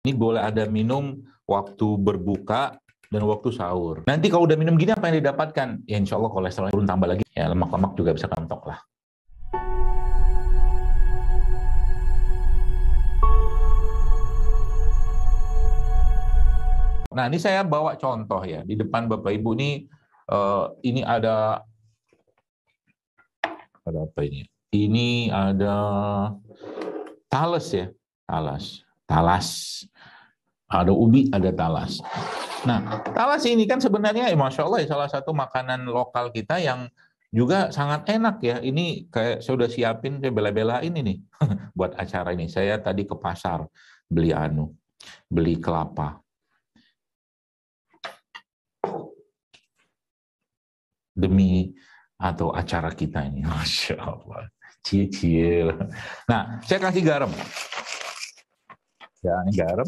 Ini boleh ada minum waktu berbuka dan waktu sahur. Nanti kalau udah minum gini apa yang didapatkan? Ya insya Allah kolesterolnya turun tambah lagi. Ya lemak-lemak juga bisa kentok lah. Nah ini saya bawa contoh ya. Di depan Bapak Ibu ini ada apa ini? Ini ada talas ya. Talas. Ada ubi, ada talas. Nah, talas ini kan sebenarnya, Masya Allah, salah satu makanan lokal kita yang juga sangat enak ya. Ini kayak saya udah siapin, saya bela-belain ini buat acara ini. Saya tadi ke pasar beli kelapa. Demi atau acara kita ini, Masya Allah. Cicil. Nah, saya kasih garam. Ya, ini garam.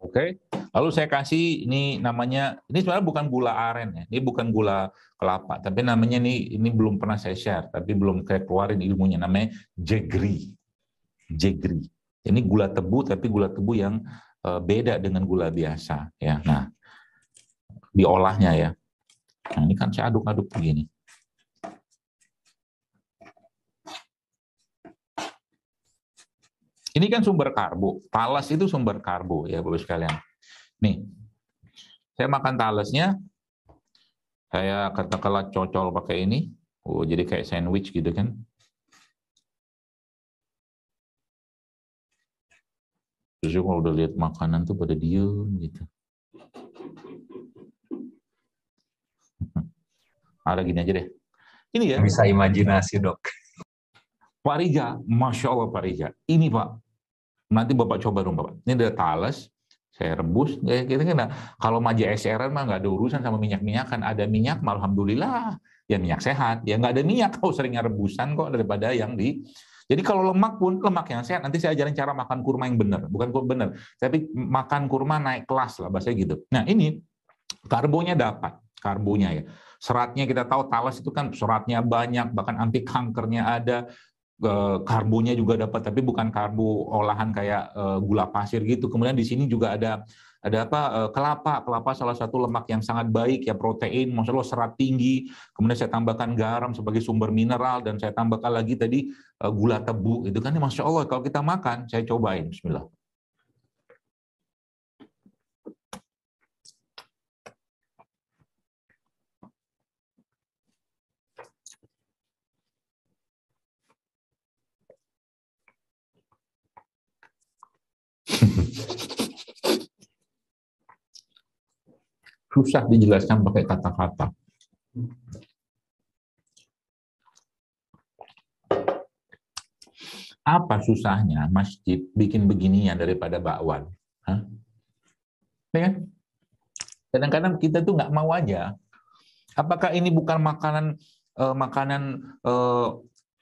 Oke, lalu saya kasih ini namanya, ini sebenarnya bukan gula aren ya, ini bukan gula kelapa, tapi namanya ini belum pernah saya share, tapi belum kayak keluarin ilmunya, namanya jaggery. Ini gula tebu, tapi gula tebu yang beda dengan gula biasa ya. Nah, diolahnya ya. Nah, ini kan saya aduk-aduk begini. Ini kan sumber karbo, talas itu sumber karbo ya Bapak sekalian. Nih, saya makan talasnya, saya katakanlah cocol pakai ini, jadi kayak sandwich gitu kan. Terus kalau udah lihat makanan tuh pada diem gitu. Ada gini aja deh. Ini ya. Bisa imajinasi dok. Pak Rija, Masya Allah Pak Rija. Ini Pak, nanti Bapak coba dong Bapak. Ini ada talas, saya rebus. Kayak gitu kan. Nah, kalau maji SRN mah nggak ada urusan sama minyak-minyakan. Ada minyak, alhamdulillah. Ya minyak sehat. Ya nggak ada minyak, kau seringnya rebusan kok daripada yang di... Jadi kalau lemak pun, lemak yang sehat. Nanti saya ajarin cara makan kurma yang benar. Bukan benar, tapi makan kurma naik kelas lah, bahasanya gitu. Nah ini, karbonya dapat. Karbonya ya. Seratnya kita tahu talas itu kan seratnya banyak, bahkan anti kankernya ada. Karbonya juga dapat, tapi bukan karbo olahan kayak gula pasir gitu. Kemudian di sini juga ada kelapa salah satu lemak yang sangat baik ya, protein, Masya Allah serat tinggi. Kemudian saya tambahkan garam sebagai sumber mineral dan saya tambahkan lagi tadi gula tebu itu kan, Masya Allah kalau kita makan. Saya cobain, Bismillah. Susah dijelaskan pakai kata-kata. Apa susahnya masjid bikin beginian daripada bakwan? Hah? Ya kan? Kadang-kadang kita tuh nggak mau aja. Apakah ini bukan makanan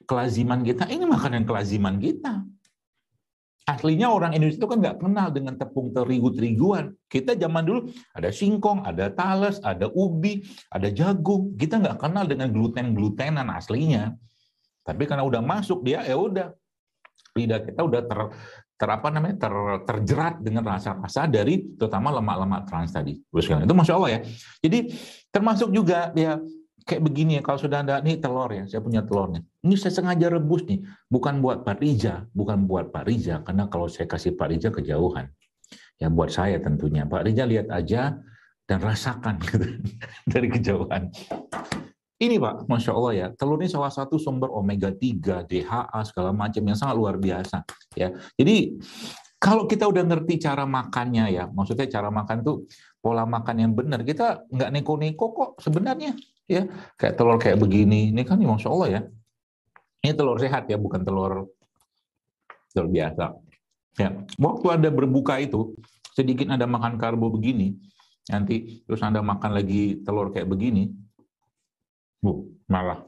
kelaziman kita? Ini makanan kelaziman kita. Aslinya orang Indonesia itu kan nggak kenal dengan tepung terigu-teriguan. Kita zaman dulu ada singkong, ada talas, ada ubi, ada jagung. Kita nggak kenal dengan gluten-glutenan aslinya. Tapi karena udah masuk dia, ya udah lidah kita udah terjerat dengan rasa-rasa dari terutama lemak-lemak trans tadi. Itu Masya Allah ya. Jadi termasuk juga ya kayak begini ya, kalau sudah ada nih telur ya, saya punya telurnya. Ini saya sengaja rebus nih, bukan buat Pak Rija, karena kalau saya kasih Pak Rija kejauhan. Ya buat saya tentunya. Pak Rija lihat aja dan rasakan gitu, dari kejauhan. Ini Pak, Masya Allah ya, telur ini salah satu sumber omega 3, DHA, segala macam yang sangat luar biasa. Ya, jadi kalau kita udah ngerti cara makannya ya, maksudnya cara makan tuh pola makan yang benar, kita nggak neko-neko kok sebenarnya. Ya, kayak telur kayak begini, ini kan Masya Allah ya. Ini telur sehat ya, bukan telur biasa. Ya, waktu Anda berbuka itu, sedikit Anda makan karbo begini, nanti terus Anda makan lagi telur kayak begini, malah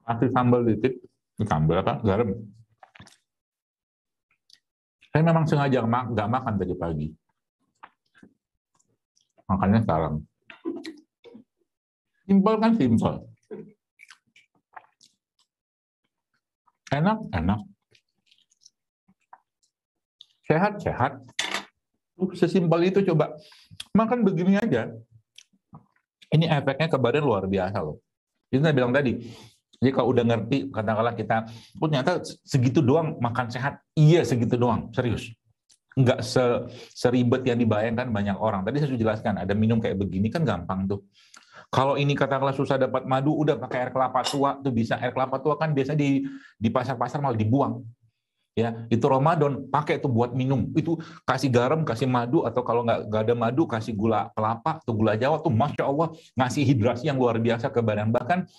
kasih sambal dikit, sambal apa? Garam. Saya memang sengaja nggak makan tadi pagi. Makannya sekarang. Simpel kan simpel. Enak. sehat-sehat. Sesimpel itu coba. Makan begini aja. Ini efeknya ke badan luar biasa loh. Itu saya bilang tadi. Jadi kalau udah ngerti, katakanlah kita, oh ternyata segitu doang makan sehat. Iya segitu doang, serius. Nggak seribet yang dibayangkan banyak orang. Tadi saya sudah jelaskan, ada minum kayak begini kan gampang tuh. Kalau ini katakanlah susah dapat madu, udah pakai air kelapa tua tuh bisa. Air kelapa tua kan biasanya di pasar-pasar malah dibuang. Ya, itu Ramadan pakai itu buat minum. Itu kasih garam, kasih madu, atau kalau nggak ada madu kasih gula kelapa atau gula Jawa tuh, masya Allah ngasih hidrasi yang luar biasa ke badan. Bahkan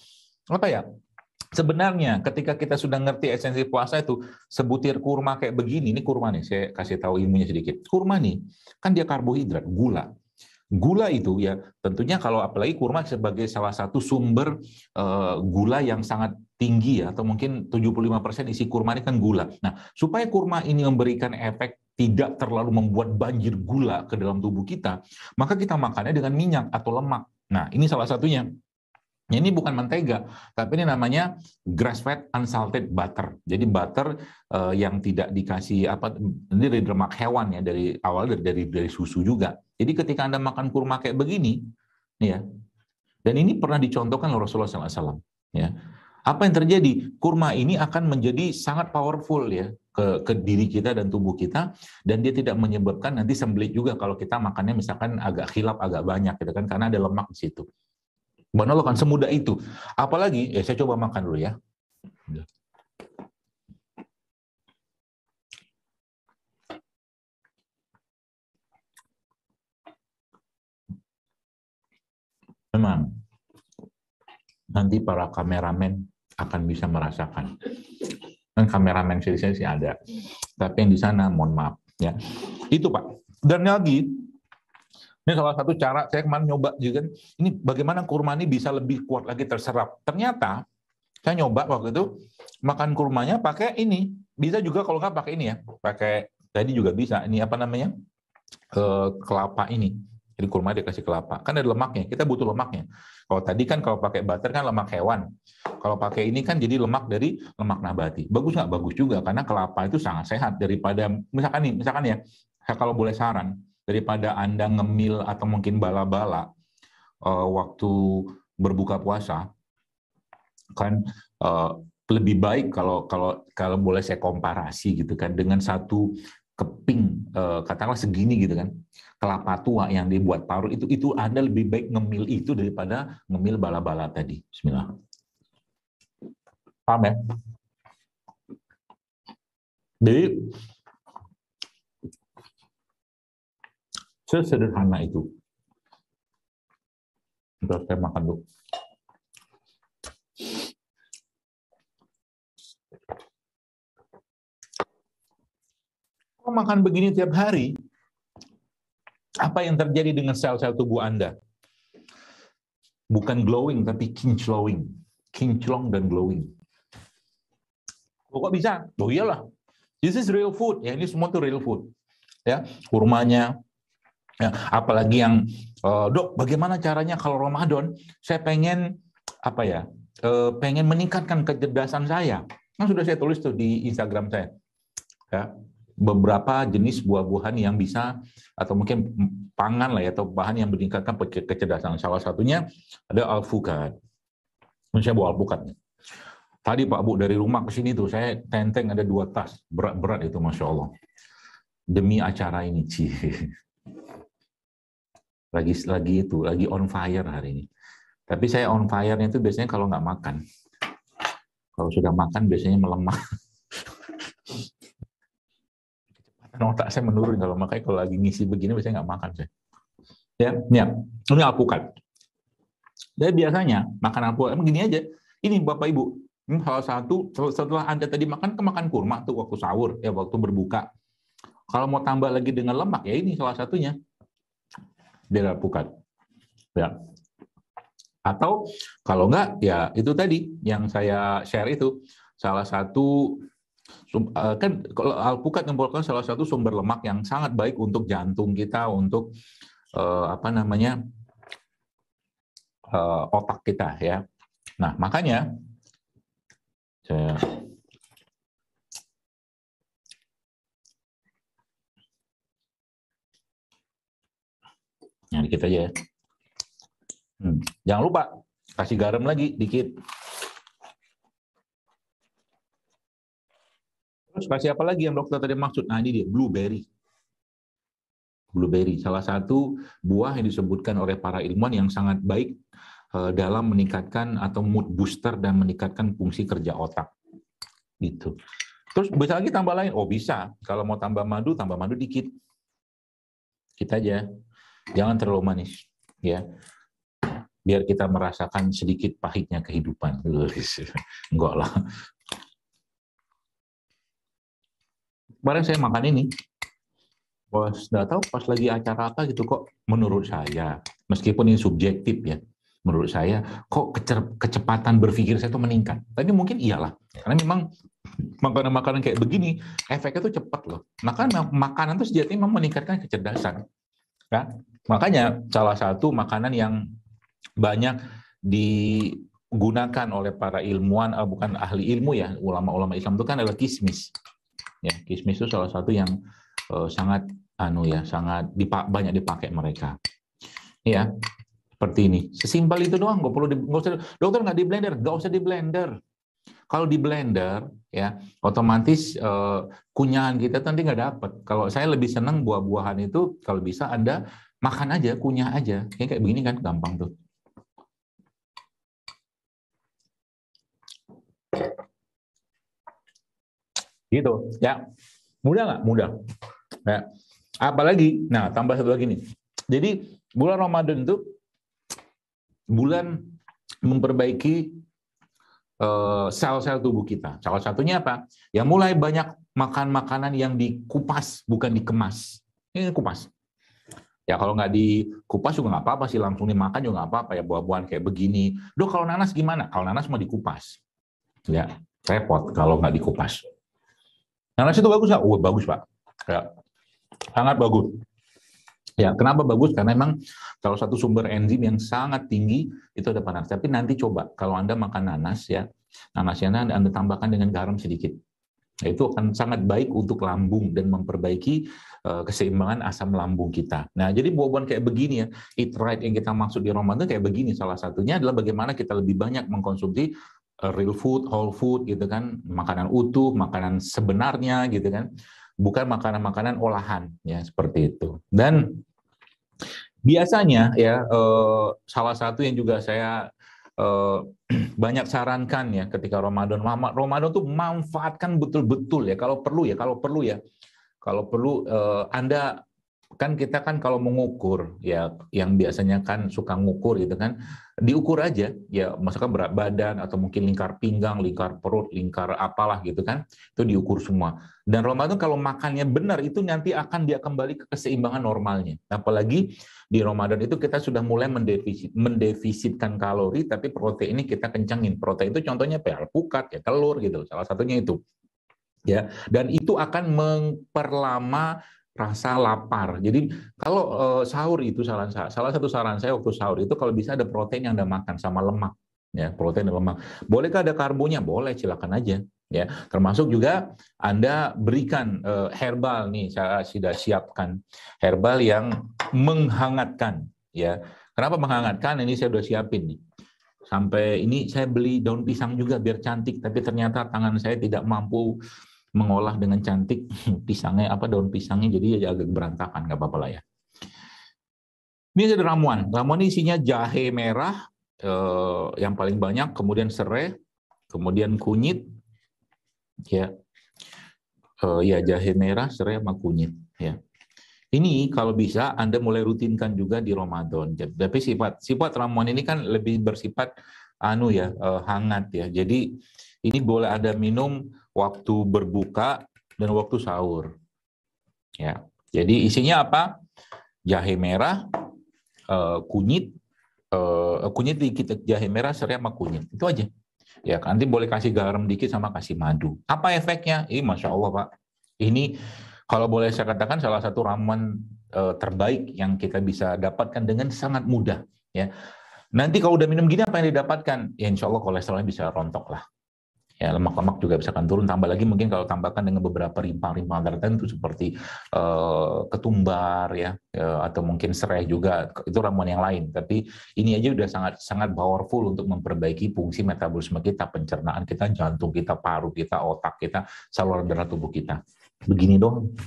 apa ya? Sebenarnya ketika kita sudah ngerti esensi puasa itu, sebutir kurma kayak begini, ini kurma nih, saya kasih tahu ilmunya sedikit. Kurma nih, kan dia karbohidrat, gula. Gula itu ya tentunya kalau apalagi kurma sebagai salah satu sumber gula yang sangat tinggi ya, atau mungkin 75% isi kurma ini kan gula. Nah, supaya kurma ini memberikan efek tidak terlalu membuat banjir gula ke dalam tubuh kita, maka kita makannya dengan minyak atau lemak. Nah, ini salah satunya. Ini bukan mentega, tapi ini namanya grass fed unsalted butter. Jadi butter yang tidak dikasih apa, ini dari lemak hewan ya, dari awal dari susu juga. Jadi ketika Anda makan kurma kayak begini, ya, dan ini pernah dicontohkan oleh Rasulullah SAW. Ya, apa yang terjadi? Kurma ini akan menjadi sangat powerful ya ke diri kita dan tubuh kita, dan dia tidak menyebabkan nanti sembelit juga kalau kita makannya misalkan agak khilaf, agak banyak, gitu kan, karena ada lemak di situ. Benar kan semudah itu. Apalagi, saya coba makan dulu ya. Memang, nanti para kameramen akan bisa merasakan. Dan kameramen di sini sih ada. Tapi yang di sana, mohon maaf. Ya. Itu Pak. Dan lagi, ini salah satu cara, saya kemarin nyoba juga, ini bagaimana kurma ini bisa lebih kuat lagi terserap. Ternyata, saya nyoba waktu itu, makan kurmanya pakai ini. Bisa juga kalau nggak pakai ini ya, pakai, tadi juga bisa, ini apa namanya, kelapa ini. Jadi kurma dikasih kelapa. Kan ada lemaknya, kita butuh lemaknya. Kalau tadi kan kalau pakai butter kan lemak hewan. Kalau pakai ini kan jadi lemak dari lemak nabati. Bagus nggak? Bagus juga, karena kelapa itu sangat sehat daripada, misalkan ya, saya kalau boleh saran, daripada Anda ngemil atau mungkin bala-bala waktu berbuka puasa, kan lebih baik kalau boleh saya komparasi gitu kan, dengan satu keping katakanlah segini gitu kan, kelapa tua yang dibuat parut itu Anda lebih baik ngemil itu daripada ngemil bala-bala tadi. Bismillah. Paham ya? Jadi sesederhana itu. Terus saya makan dulu. Kalau makan begini tiap hari, apa yang terjadi dengan sel-sel tubuh Anda? Bukan glowing, tapi kinclowing. Kinclong dan glowing. Kok bisa? Oh iyalah. This is real food. Ya, ini semua tuh real food. Ya, kurmanya. Ya, apalagi yang, dok, bagaimana caranya kalau Ramadan? Saya pengen apa ya? Pengen meningkatkan kecerdasan saya. Nah, sudah saya tulis tuh di Instagram saya. Ya, beberapa jenis buah-buahan yang bisa, atau mungkin pangan lah ya, atau bahan yang meningkatkan kecerdasan. Salah satunya ada alpukat. Saya bawa alpukat. Tadi Pak Bu dari rumah ke sini tuh saya tenteng ada 2 tas berat-berat itu, masya Allah. Demi acara ini, lagi on fire hari ini. Tapi saya on fire-nya itu biasanya kalau nggak makan. Kalau sudah makan biasanya melemah. Otak saya menurun kalau makanya kalau lagi ngisi begini biasanya nggak makan saya. Ya, ini alpukat. Dan biasanya makan alpukat begini aja. Ini Bapak Ibu, ini salah satu setelah Anda tadi makan kurma tuh waktu sahur ya, waktu berbuka. Kalau mau tambah lagi dengan lemak ya ini salah satunya. Biar alpukat. Ya. Atau kalau enggak ya itu tadi yang saya share itu salah satu, kan kalau alpukat merupakan salah satu sumber lemak yang sangat baik untuk jantung kita, untuk otak kita ya. Nah makanya saya Nah, dikit aja ya. Jangan lupa kasih garam lagi dikit. Terus kasih apa lagi yang dokter tadi maksud? Nah, ini dia, blueberry. Blueberry, salah satu buah yang disebutkan oleh para ilmuwan yang sangat baik dalam meningkatkan atau mood booster dan meningkatkan fungsi kerja otak. Gitu. Terus bisa lagi tambah lain? Oh bisa, kalau mau tambah madu dikit. Kita aja, jangan terlalu manis. Ya, biar kita merasakan sedikit pahitnya kehidupan. Enggak lah. Kemarin saya makan ini, bos, nggak tahu pas lagi acara apa gitu kok. Menurut saya, meskipun ini subjektif ya, menurut saya kok kecepatan berpikir saya tuh meningkat. Tapi mungkin iyalah, karena memang makanan-makanan kayak begini efeknya tuh cepat loh. Makanan tuh sejatinya memang meningkatkan kecerdasan. Ya? Makanya salah satu makanan yang banyak digunakan oleh para ilmuwan, bukan ahli ilmu ya, ulama-ulama Islam itu kan adalah kismis. Ya, kismis itu salah satu yang sangat sangat banyak dipakai mereka. Ya, seperti ini. Sesimpel itu doang, nggak perlu dokter nggak di blender, nggak usah di blender. Kalau di blender ya otomatis kunyahan kita nanti nggak dapat. Kalau saya lebih senang buah-buahan itu kalau bisa Anda makan aja, kunyah aja. Kayak begini kan gampang tuh. Gitu ya. Mudah nggak? Mudah. Ya. Apalagi, nah tambah satu lagi nih. Jadi bulan Ramadan itu bulan memperbaiki sel-sel tubuh kita. Salah satunya apa? Ya mulai banyak makan makanan yang dikupas, bukan dikemas. Ini kupas. Ya kalau nggak dikupas juga nggak apa-apa sih, langsung dimakan juga nggak apa-apa ya, buah-buahan kayak begini. Dok, kalau nanas gimana? Kalau nanas mau dikupas. Ya, repot kalau nggak dikupas. Nanas itu bagus nggak? Oh, bagus Pak. Ya, sangat bagus. Ya, kenapa bagus? Karena memang salah satu sumber enzim yang sangat tinggi itu ada pada nanas. Tapi nanti coba kalau Anda makan nanas ya, nanasnya Anda tambahkan dengan garam sedikit. Nah, itu akan sangat baik untuk lambung dan memperbaiki keseimbangan asam lambung kita. Nah, jadi buah-buahan kayak begini ya, eat right yang kita maksud di Ramadan kayak begini. Salah satunya adalah bagaimana kita lebih banyak mengkonsumsi real food, whole food gitu kan, makanan utuh, makanan sebenarnya gitu kan, bukan makanan-makanan olahan ya seperti itu. Dan biasanya ya salah satu yang juga saya banyak sarankan ya ketika Ramadan tuh manfaatkan betul-betul ya kalau perlu Anda kan kita kan kalau mengukur ya yang biasanya kan suka ngukur gitu kan diukur aja ya misalkan berat badan atau mungkin lingkar pinggang, lingkar perut, lingkar apalah gitu kan itu diukur semua. Dan Ramadan kalau makannya benar itu nanti akan dia kembali ke keseimbangan normalnya. Apalagi di Ramadan itu kita sudah mulai mendefisitkan kalori tapi protein ini kita kencangin. Protein itu contohnya alpukat ya telur gitu salah satunya itu. Ya, dan itu akan memperlama rasa lapar. Jadi kalau sahur itu salah satu saran saya waktu sahur itu kalau bisa ada protein yang Anda makan sama lemak. Ya, protein dan lemak. Bolehkah ada karbonya? Boleh, silakan aja. Ya, termasuk juga Anda berikan herbal nih saya sudah siapkan herbal yang menghangatkan. Ya, kenapa menghangatkan? Ini saya sudah siapin nih. Sampai ini saya beli daun pisang juga biar cantik, tapi ternyata tangan saya tidak mampu mengolah dengan cantik pisangnya daun pisangnya jadi agak berantakan, nggak apa-apa lah ya. Ini ada ramuan. Ramuan ini isinya jahe merah yang paling banyak, kemudian serai, kemudian kunyit, ya, jahe merah, serai sama kunyit, ya. Ini kalau bisa Anda mulai rutinkan juga di Ramadan. Tapi sifat ramuan ini kan lebih bersifat hangat ya. Jadi ini boleh Anda minum waktu berbuka dan waktu sahur. Ya. Jadi isinya apa? Jahe merah, kunyit dikit, jahe merah, serai sama kunyit. Itu aja. Ya, nanti boleh kasih garam dikit sama kasih madu. Apa efeknya? Masya Allah Pak. Ini kalau boleh saya katakan salah satu ramuan terbaik yang kita bisa dapatkan dengan sangat mudah. Ya. Nanti kalau udah minum gini apa yang didapatkan? Ya insya Allah kolesterolnya bisa rontok lah. Ya, lemak-lemak juga bisa akan turun. Tambah lagi mungkin kalau tambahkan dengan beberapa rimpang-rimpang tertentu seperti ketumbar ya, atau mungkin serai juga, itu ramuan yang lain. Tapi ini aja udah sangat sangat powerful untuk memperbaiki fungsi metabolisme kita, pencernaan kita, jantung kita, paru kita, otak kita, saluran darah tubuh kita. Begini dong.